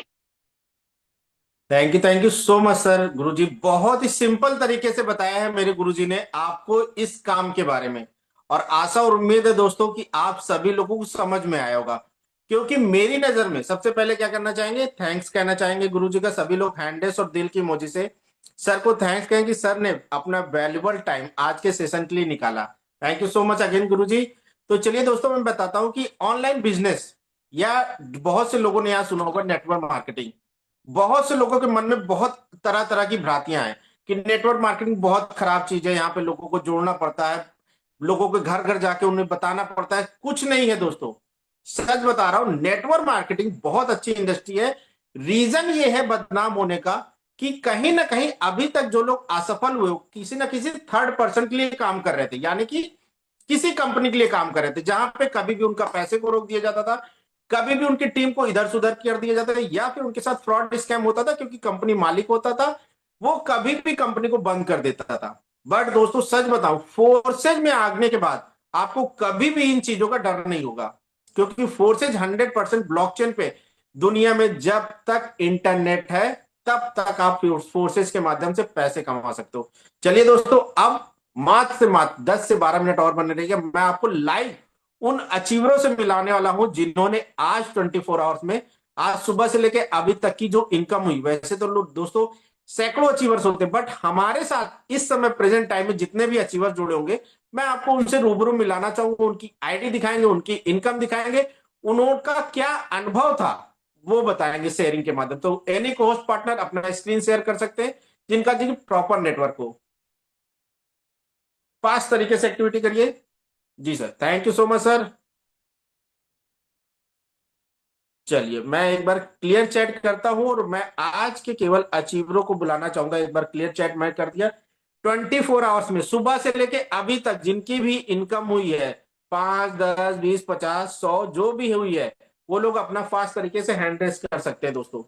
Thank you so much sir. Guruji बहुत ही सिंपल तरीके से बताया है मेरे गुरुजी ने आपको इस काम के बारे में, और आशा और उम्मीद है दोस्तों कि आप सभी लोगों को समझ में आया होगा। क्योंकि मेरी नजर में सबसे पहले क्या करना चाहेंगे, थैंक्स कहना चाहेंगे गुरुजी का। सभी लोग हैंडेस और दिल की इमोजी से सर को थैंक्स कहें कि सर ने अपना वैल्यूबल टाइम आज के सेशन के लिए निकाला। Thank you so much again Guruji. तो चलिए दोस्तों, मैं बताता हूं कि ऑनलाइन बिजनेस, या बहुत से लोगों ने यहाँ सुना होगा नेटवर्क मार्केटिंग। बहुत से लोगों के मन में बहुत तरह तरह की भ्रांतियां हैं कि नेटवर्क मार्केटिंग बहुत खराब चीज है, यहाँ पे लोगों को जोड़ना पड़ता है, लोगों के घर घर जाके उन्हें बताना पड़ता है। कुछ नहीं है दोस्तों, सच बता रहा हूं, नेटवर्क मार्केटिंग बहुत अच्छी इंडस्ट्री है। रीजन ये है बदनाम होने का कि कहीं ना कहीं अभी तक जो लोग असफल हुए किसी ना किसी थर्ड पर्सन के लिए काम कर रहे थे, यानी कि किसी कंपनी के लिए काम कर रहे थे, जहां पे कभी भी उनका पैसे को रोक दिया जाता था, कभी भी उनकी टीम को इधर से उधर कर दिया जाता था, या फिर उनके साथ फ्रॉड स्कैम होता था, क्योंकि कंपनी मालिक होता था, वो कभी भी कंपनी को बंद कर देता था। बट दोस्तों सच बताऊं, फोर्सेज में आगने के बाद आपको कभी भी इन चीजों का डर नहीं होगा, क्योंकि फोर्सेज 100% ब्लॉकचेन पे दुनिया में जब तक इंटरनेट है तब तक आप फोर्सेज के माध्यम से पैसे कमा सकते हो। चलिए दोस्तों, अब मात्र से मात्र 10 से 12 मिनट और बने रहिए, मैं आपको लाइव उन अचीवरों से मिलाने वाला हूं जिन्होंने आज 24 आवर्स में, आज सुबह से लेके अभी तक की जो इनकम हुई। वैसे तो लोग दोस्तों सैकड़ों अचीवर्स होते हैं, बट हमारे साथ इस समय प्रेजेंट टाइम में जितने भी अचीवर्स जुड़े होंगे, मैं आपको उनसे रूबरू मिलाना चाहूंगा। उनकी आईडी दिखाएंगे, उनकी इनकम दिखाएंगे, उनका क्या अनुभव था वो बताएंगे शेयरिंग के माध्यम। तो एनी को होस्ट पार्टनर अपना स्क्रीन शेयर कर सकते हैं जिनका प्रॉपर नेटवर्क हो, फास्ट तरीके से एक्टिविटी करिए। जी sir, thank you so much sir. चलिए मैं एक बार क्लियर चैट करता हूं, और मैं आज के केवल अचीवरों को बुलाना चाहूंगा। एक बार क्लियर चैट मैं कर दिया। 24 आवर्स में सुबह से लेके अभी तक जिनकी भी इनकम हुई है, 5, 10, 20, 50, 100 जो भी हुई है, वो लोग अपना फास्ट तरीके से हैंड रेस कर सकते हैं दोस्तों।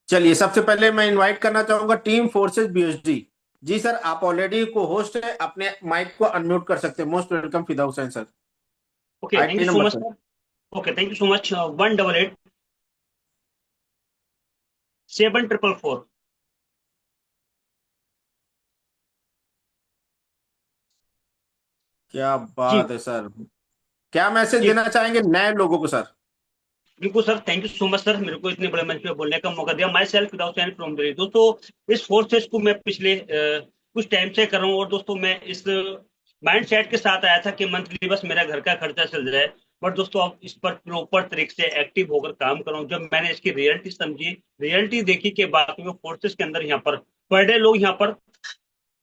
चलिए सबसे पहले मैं इनवाइट करना चाहूंगा टीम फोर्सेस बीएसडी। जी सर, आप ऑलरेडी को होस्ट है, अपने माइक को अनम्यूट कर सकते हैं। मोस्ट वेलकम फिदा Hussain sir. Okay, thank ID you so number much, sir. sir. Okay, thank you so much. 188 7444. क्या जी बात है सर, क्या मैसेज जी देना चाहेंगे नए लोगों को सर? बिल्कुल sir, thank you so much sir, मेरे को इतने बड़े मंच पे बोलने का मौका दिया। My self without any from Delhi. दोस्तों इस फोर्सेस को मैं पिछले कुछ टाइम से कर रहा हूँ, और दोस्तों मैं इस माइंड सेट के साथ आया था कि मंथली बस मेरा घर का खर्चा चल जाए। बट दोस्तों अब इस पर प्रॉपर तरीके से एक्टिव होकर काम कर रहा हूँ। जब मैंने इसकी रियलिटी समझी, रियलिटी देखी के बाद में फोर्सेस के अंदर यहाँ पर पर डे लोग यहाँ पर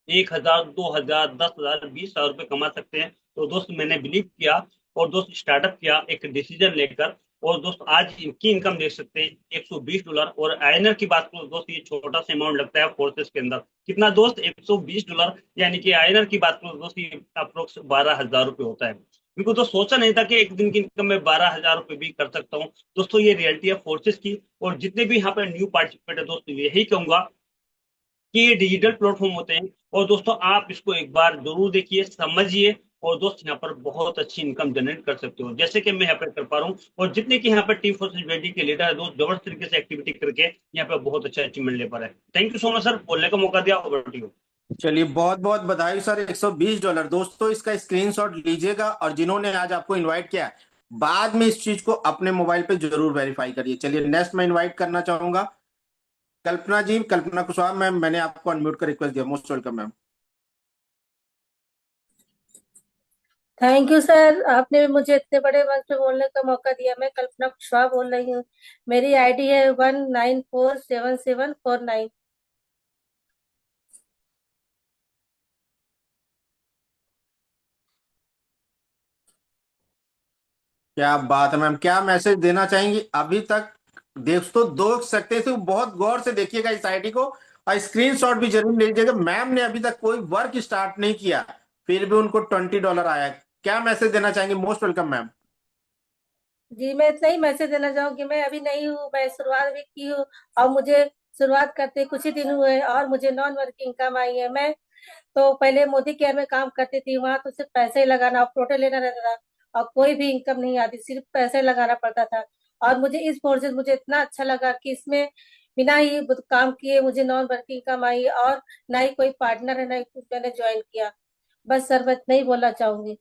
1,000, 2,000, 10,000, 20,000 रुपए कमा सकते हैं। तो दोस्त मैंने बिलीव किया, और दोस्त स्टार्टअप किया एक डिसीजन लेकर। और दोस्त आज इनकी इनकम देख सकते हैं $120। और आयनर की बात करो दोस्त, ये छोटा सा अमाउंट लगता है फोर्सेस के अंदर। कितना दोस्त? $120, यानी कि आयनर की बात करो दोस्त, ये अप्रोक्स 12,000 रुपए होता है। बिल्कुल, तो सोचा नहीं था कि एक दिन की इनकम में 12,000 रुपए भी कर सकता हूँ। दोस्तों ये रियलिटी है फोर्सेस की। और जितने भी यहाँ पर न्यू पार्टिसिपेट है दोस्तों, यही कहूंगा कि ये डिजिटल प्लेटफॉर्म होते हैं। और दोस्तों आप इसको एक बार जरूर देखिए, समझिए, और दोस्त यहाँ पर बहुत अच्छी इनकम जनरेट कर सकते हो, जैसे कि मैं यहाँ पर कर पा रहा हूँ। और जितने की यहाँ पर टीम फोर्सेस वेडी के लीडर है दोस्त, जबरदस्त तरीके से एक्टिविटी करके यहाँ पे बहुत अच्छा अचीवमेंट ले पा रहे हैं। Thank you so much sir, बोलने का मौका दिया। Over to you. चलिए बहुत बहुत बधाई सर, $120। दोस्तों इसका स्क्रीनशॉट लीजिएगा, और जिन्होंने आज आपको इनवाइट किया है, बाद में इस चीज को अपने मोबाइल पे जरूर वेरीफाई करिए। चलिए नेक्स्ट मैं इनवाइट करना चाहूंगा कल्पना जी, कल्पना कुशवाहा मैम। मैंने आपको अनम्यूट का रिक्वेस्ट दिया, most welcome ma'am. Thank you sir, आपने मुझे इतने बड़े मंच पे बोलने का मौका दिया। मैं कल्पना कुशवाहा बोल रही हूँ। मेरी आईडी है 19477449। क्या बात है मैम, क्या मैसेज देना चाहेंगी अभी तक? दोस्तों देख सकते थे, बहुत गौर से देखिएगा इस आईडी को और स्क्रीनशॉट भी जरूर ले लीजिएगा। मैम ने अभी तक कोई वर्क स्टार्ट नहीं किया, फिर भी उनको $20 आया है। क्या मैसेज देना चाहेंगे? Most welcome ma'am. जी, मैं इतना ही मैसेज देना चाहूंगी। मैं अभी नहीं हूँ, मैं शुरुआत भी की हूँ और मुझे शुरुआत करते कुछ ही दिन हुए हैं और मुझे नॉन वर्किंग इनकम आई है। मैं तो पहले मोदी केयर में काम करती थी, वहां तो सिर्फ पैसे ही लगाना और प्रोटे लेना रहता था और कोई भी इनकम नहीं आती, सिर्फ पैसे लगाना पड़ता था। और मुझे इस फोर्सेस मुझे इतना अच्छा लगा कि इसमें बिना ही काम किए मुझे नॉन वर्किंग इनकम आई और ना ही कोई पार्टनर है, ना ही कुछ मैंने ज्वाइन किया। बस सर, मैं इतना ही बोलना चाहूंगी।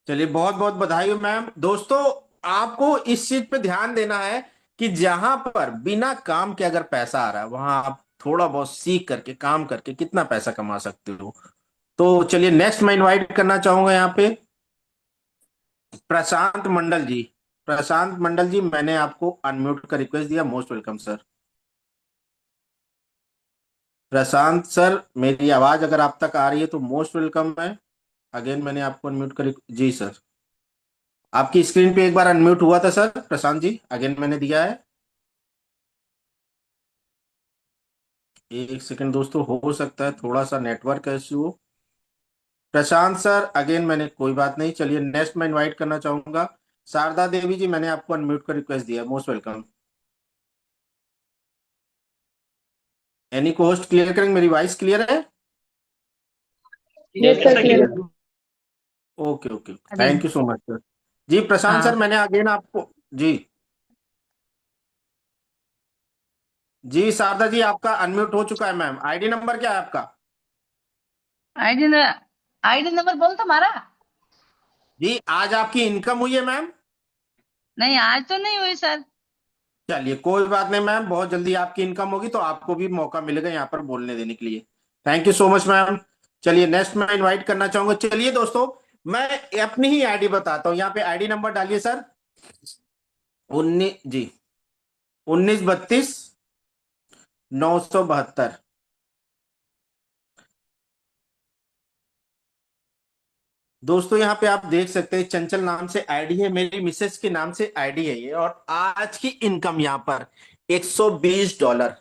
चलिए, बहुत बहुत बधाई हो मैम। दोस्तों, आपको इस चीज पे ध्यान देना है कि जहां पर बिना काम के अगर पैसा आ रहा है, वहां आप थोड़ा बहुत सीख करके काम करके कितना पैसा कमा सकते हो। तो चलिए, नेक्स्ट मैं इनवाइट करना चाहूंगा यहाँ पे प्रशांत मंडल जी। प्रशांत मंडल जी, मैंने आपको अनम्यूट का रिक्वेस्ट दिया। Most welcome sir. Prashant sir, मेरी आवाज अगर आप तक आ रही है तो मोस्ट वेलकम है। अगेन मैंने आपको अनम्यूट कर, जी सर, आपकी स्क्रीन पे एक बार अनम्यूट हुआ था सर प्रशांत जी, अगेन मैंने दिया है। एक सेकंड दोस्तों, हो सकता है थोड़ा सा नेटवर्क इश्यू हो। प्रशांत सर, अगेन मैंने, कोई बात नहीं। चलिए, नेक्स्ट मैं इनवाइट करना चाहूंगा शारदा देवी जी। मैंने आपको अनम्यूट का रिक्वेस्ट दिया, मोस्ट वेलकम। एनी को होस्ट क्लियर करेंगे, मेरी वॉइस क्लियर है? Yes sir, clear. Okay okay, thank you so much sir. जी प्रशांत सर, मैंने अगेन आपको, जी जी शारदा जी, आपका अनम्यूट हो चुका है मैम। आईडी नंबर क्या है आपका? आईडी न, आईडी नंबर बोल तुम्हारा। जी, आज आपकी इनकम हुई है मैम? नहीं, आज तो नहीं हुई सर। चलिए, कोई बात नहीं मैम, बहुत जल्दी आपकी इनकम होगी तो आपको भी मौका मिलेगा यहाँ पर बोलने देने के लिए। Thank you so much ma'am. चलिए, नेक्स्ट मैं इनवाइट करना चाहूंगा। चलिए दोस्तों, मैं अपनी ही आईडी बताता हूँ। यहाँ पे आईडी नंबर डालिए सर। 19 32 972। दोस्तों, यहाँ पे आप देख सकते हैं चंचल नाम से आईडी है, मेरी मिसेस के नाम से आईडी है ये। और आज की इनकम यहाँ पर $120।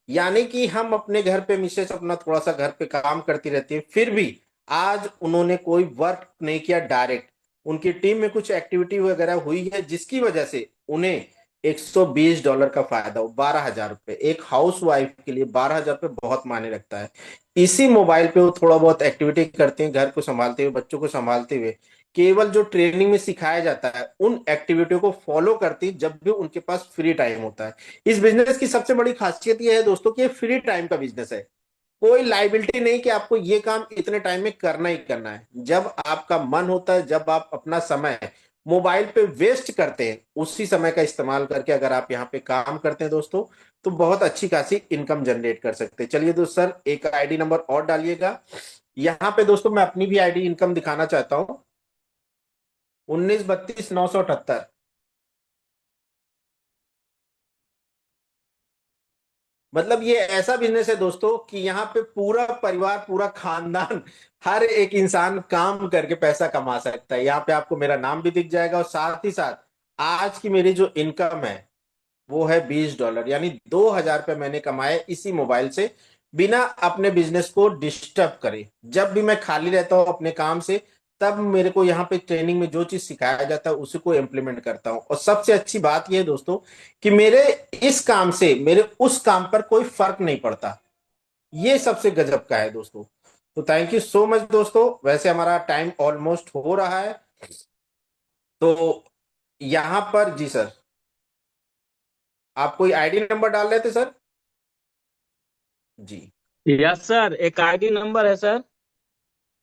यानी कि हम अपने घर पे, मिसेस अपना थोड़ा सा घर पे काम करती रहती है, फिर भी आज उन्होंने कोई वर्क नहीं किया। डायरेक्ट उनकी टीम में कुछ एक्टिविटी वगैरह हुई है जिसकी वजह से उन्हें $120 का फायदा हो। 12,000 रुपये एक हाउस वाइफ के लिए, 12,000 रुपये बहुत मायने रखता है। इसी मोबाइल पे वो थोड़ा बहुत एक्टिविटी करते हैं, घर को संभालते हुए, बच्चों को संभालते हुए। केवल जो ट्रेनिंग में सिखाया जाता है उन एक्टिविटियों को फॉलो करती जब भी उनके पास फ्री टाइम होता है। इस बिजनेस की सबसे बड़ी खासियत यह है दोस्तों कि ये फ्री टाइम का बिजनेस है। कोई लाइबिलिटी नहीं कि आपको ये काम इतने टाइम में करना ही करना है। जब आपका मन होता है, जब आप अपना समय मोबाइल पे वेस्ट करते हैं, उसी समय का इस्तेमाल करके अगर आप यहाँ पे काम करते हैं दोस्तों, तो बहुत अच्छी खासी इनकम जनरेट कर सकते हैं। चलिए दोस्त सर, एक आईडी नंबर और डालिएगा यहाँ पे। दोस्तों, मैं अपनी भी आईडी इनकम दिखाना चाहता हूँ। 19 32 978। मतलब ये ऐसा बिजनेस है दोस्तों कि यहाँ पे पूरा परिवार, पूरा खानदान, हर एक इंसान काम करके पैसा कमा सकता है। यहाँ पे आपको मेरा नाम भी दिख जाएगा और साथ ही साथ आज की मेरी जो इनकम है वो है $20। यानी $2,000 मैंने कमाए इसी मोबाइल से, बिना अपने बिजनेस को डिस्टर्ब करे। जब भी मैं खाली रहता हूँ अपने काम से, तब मेरे को यहाँ पे ट्रेनिंग में जो चीज सिखाया जाता है उसी को इम्प्लीमेंट करता हूँ। और सबसे अच्छी बात यह है दोस्तों कि मेरे इस काम से मेरे उस काम पर कोई फर्क नहीं पड़ता। ये सबसे गजब का है दोस्तों। तो थैंक यू सो मच दोस्तों। वैसे हमारा टाइम ऑलमोस्ट हो रहा है, तो यहां पर जी सर, आप कोई आईडी नंबर डाल रहे थे सर? जी यस सर, एक आईडी नंबर है सर।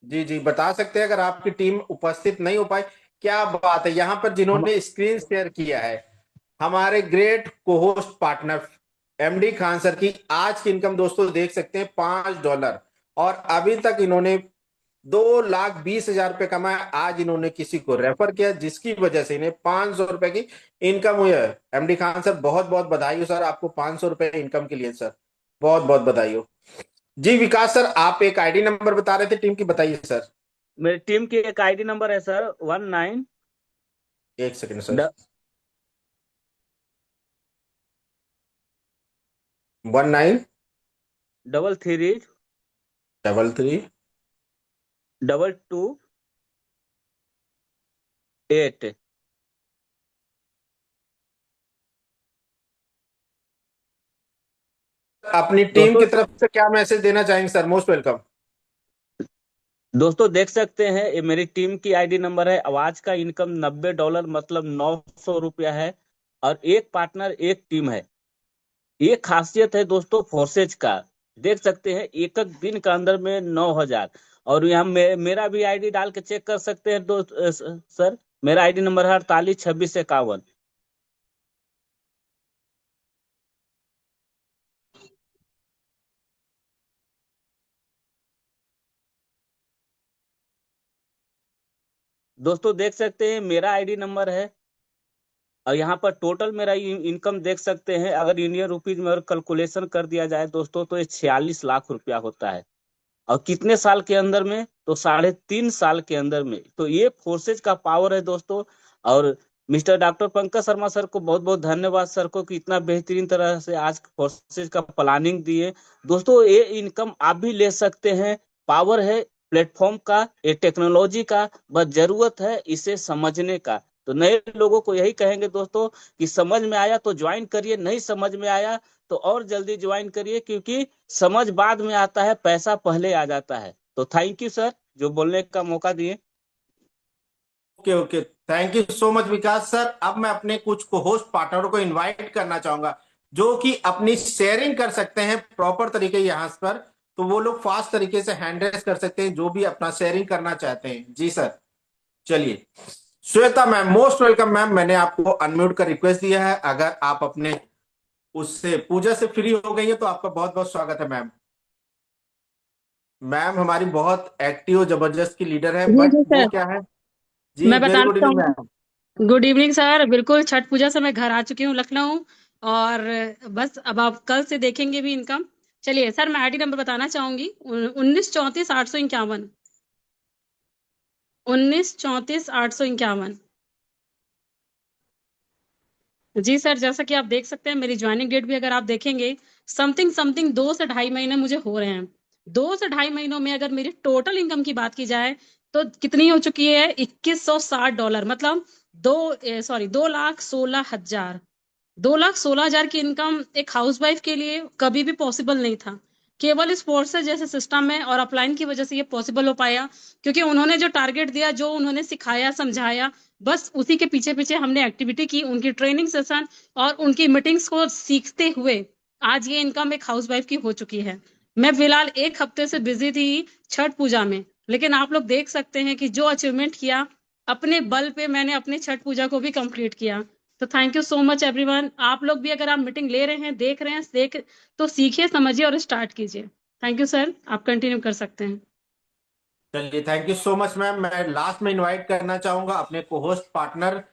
जी जी, बता सकते हैं अगर आपकी टीम उपस्थित नहीं हो पाई? क्या बात है, यहाँ पर जिन्होंने स्क्रीन शेयर किया है हमारे great co-host partner MD Khan sir की आज की इनकम दोस्तों देख सकते हैं $5। और अभी तक इन्होंने 2,20,000 रुपए कमाया। आज इन्होंने किसी को रेफर किया जिसकी वजह से इन्हें 500 रुपए की इनकम हुई है। एमडी खान सर, बहुत बहुत बधाई हो सर आपको 500 रुपए इनकम के लिए सर, बहुत बहुत बधाई हो। जी विकास सर, आप एक आईडी नंबर बता रहे थे टीम की, बताइए सर। मेरी टीम की एक आईडी नंबर है सर 19 एक सेकंड सर। 19 33 33 22 8। अपनी टीम की दोस्तों तरफ से क्या मैसेज देना चाहेंगे सर? Most welcome. दोस्तों देख सकते हैं ये मेरी टीम की आईडी नंबर है। आवाज का इनकम $90 मतलब 900 रुपया है। और एक पार्टनर एक टीम है। ये खासियत है दोस्तों फोर्सेज का। देख सकते हैं एक एक दिन का अंदर में 9,000। और यहाँ मेरा भी आईडी डाल के चेक कर सकते हैं दोस्त सर। मेरा आईडी नंबर है 482651। दोस्तों देख सकते हैं मेरा आईडी नंबर है। और यहाँ पर टोटल मेरा इनकम देख सकते हैं। अगर इंडियन रुपीज में अगर कैलकुलेशन कर दिया जाए दोस्तों तो ये 46 लाख रुपया होता है। और कितने साल के अंदर में? तो 3.5 साल के अंदर में। तो ये फोर्सेज का पावर है दोस्तों। और mister doctor Pankaj Sharma sir को बहुत बहुत धन्यवाद सर को कि इतना बेहतरीन तरह से आज फोर्सेज का प्लानिंग दिए। दोस्तों ये इनकम आप भी ले सकते हैं। पावर है प्लेटफॉर्म का, ये टेक्नोलॉजी का, बस जरूरत है इसे समझने का। तो नए लोगों को यही कहेंगे दोस्तों कि समझ में आया तो ज्वाइन करिए, नहीं समझ में आया तो और जल्दी ज्वाइन करिए, क्योंकि समझ बाद में आता है, पैसा पहले आ जाता है। तो थैंक यू सर जो बोलने का मौका दिए। Okay okay, thank you so much Vikas sir. अब मैं अपने कुछ को होस्ट पार्टनरों को इनवाइट करना चाहूंगा जो कि अपनी शेयरिंग कर सकते हैं प्रॉपर तरीके यहाँ पर। तो वो लोग फास्ट तरीके से हैंड रेस कर सकते हैं जो भी अपना शेयरिंग करना चाहते हैं। जी सर, चलिए। Shweta ma'am, most welcome ma'am. मैंने आपको अनम्यूट का रिक्वेस्ट दिया है, अगर आप अपने उससे पूजा से फ्री हो गई है तो आपका बहुत बहुत स्वागत है मैम। मैम हमारी बहुत एक्टिव जबरदस्त की लीडर है, जी बट जी वो सर, क्या है। जी मैं वेरी बताना गुड इवनिंग मैम। चाहूंगी। Good evening sir. बिल्कुल छठ पूजा से मैं घर आ चुकी हूँ लखनऊ। और बस अब आप कल से देखेंगे भी इनकम। चलिए सर, मैं आईडी नंबर बताना चाहूंगी। 1934 851। 1934 851। जी सर, जैसा कि आप देख सकते हैं मेरी ज्वाइनिंग डेट भी अगर आप देखेंगे, समथिंग समथिंग 2 से 2.5 महीने मुझे हो रहे हैं। 2 से 2.5 महीनों में अगर मेरी टोटल इनकम की बात की जाए तो कितनी हो चुकी है? $2160, मतलब 2,16,000। 2,16,000 की इनकम एक हाउसवाइफ के लिए कभी भी पॉसिबल नहीं था। केवल इस फोर्सेस जैसे सिस्टम में और अपलाइन की वजह से ये पॉसिबल हो पाया, क्योंकि उन्होंने जो टारगेट दिया, जो उन्होंने सिखाया समझाया, बस उसी के पीछे पीछे हमने एक्टिविटी की, उनकी ट्रेनिंग सेशन और उनकी मीटिंग्स को सीखते हुए आज ये इनकम एक हाउसवाइफ की हो चुकी है। मैं फिलहाल 1 हफ्ते से बिजी थी छठ पूजा में, लेकिन आप लोग देख सकते हैं कि जो अचीवमेंट किया अपने बल पे, मैंने अपने छठ पूजा को भी कंप्लीट किया। तो thank you so much everyone. आप लोग भी अगर आप मीटिंग ले रहे हैं, देख रहे हैं, तो सीखिए, समझिए और स्टार्ट कीजिए। थैंक यू सर, आप कंटिन्यू कर सकते हैं। चलिए, thank you so much ma'am. मैं लास्ट में इनवाइट करना चाहूंगा अपने को होस्ट पार्टनर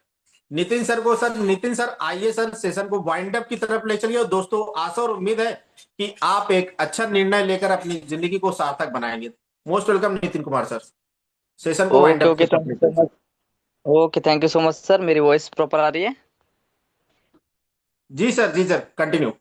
नितिन सर को। सर नितिन सर, आइए सर, सेशन को वाइंड अप की तरफ ले चलिए। और दोस्तों, आशा और उम्मीद है कि आप एक अच्छा निर्णय लेकर अपनी जिंदगी को सार्थक बनाएंगे। Most welcome Nitin Kumar sir, session को वाइंड ओके अप की ओके, तरफ थैंक ले यू सो चलिए। Much. Okay, thank you so much sir. मेरी वॉइस प्रॉपर आ रही है? जी sir continue.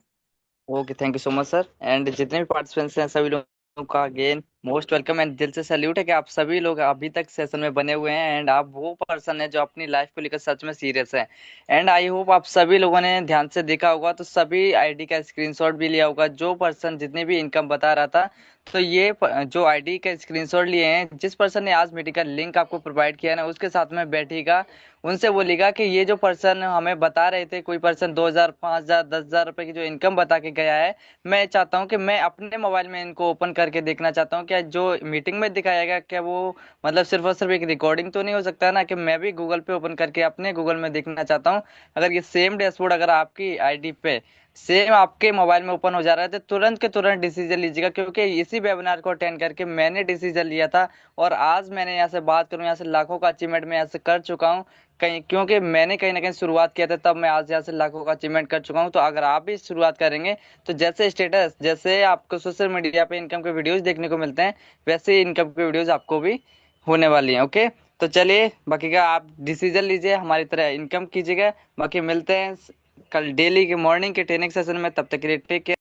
Okay, thank you so much sir. And जितने भी पार्टिसिपेंट्स हैं सभी लोगों का अगेन मोस्ट वेलकम एंड दिल से सैल्यूट है कि आप सभी लोग अभी तक सेशन में बने हुए हैं। एंड आप वो पर्सन है जो अपनी लाइफ को लेकर सच में सीरियस है। एंड आई होप आप सभी लोगों ने ध्यान से देखा होगा तो सभी आईडी का स्क्रीनशॉट भी लिया होगा। जो पर्सन जितनी भी इनकम बता रहा था, तो ये जो आईडी का स्क्रीनशॉट लिए हैं, जिस पर्सन ने आज मीटिंग का लिंक आपको प्रोवाइड किया ना, उसके साथ में बैठेगा, उनसे बोलेगा कि ये जो पर्सन हमें बता रहे थे, कोई पर्सन 2,000 5,000 10,000 रुपए की जो इनकम बता के गया है, मैं चाहता हूं कि मैं अपने मोबाइल में इनको ओपन करके देखना चाहता हूं। क्या जो मीटिंग में दिखाया गया, क्या वो मतलब सिर्फ और सिर्फ एक रिकॉर्डिंग तो नहीं हो सकता है ना, कि मैं भी गूगल पे ओपन करके अपने गूगल में देखना चाहता हूं। अगर ये सेम डैशबोर्ड अगर आपकी आईडी पे सेम आपके मोबाइल में ओपन हो जा रहा है, तो तुरंत के तुरंत डिसीजन लीजिएगा, क्योंकि इसी वेबिनार को अटेंड करके मैंने डिसीजन लिया था और आज मैंने यहाँ से बात करूँ, यहाँ से लाखों का अचीवमेंट मैं यहाँ से कर चुका हूँ कहीं, क्योंकि मैंने कहीं ना कहीं शुरुआत किया था, तब मैं आज यहाँ से लाखों का अचीवमेंट कर चुका हूँ। तो अगर आप भी शुरुआत करेंगे तो जैसे आपको सोशल मीडिया पे इनकम के वीडियोज देखने को मिलते हैं, वैसे ही इनकम के वीडियोज आपको भी होने वाली हैं। ओके, तो चलिए बाकी का आप डिसीजन लीजिए, हमारी तरह इनकम कीजिएगा। बाकी मिलते हैं कल डेली के मॉर्निंग के ट्रेनिंग सेशन में, तब तक के लिए टेक केयर।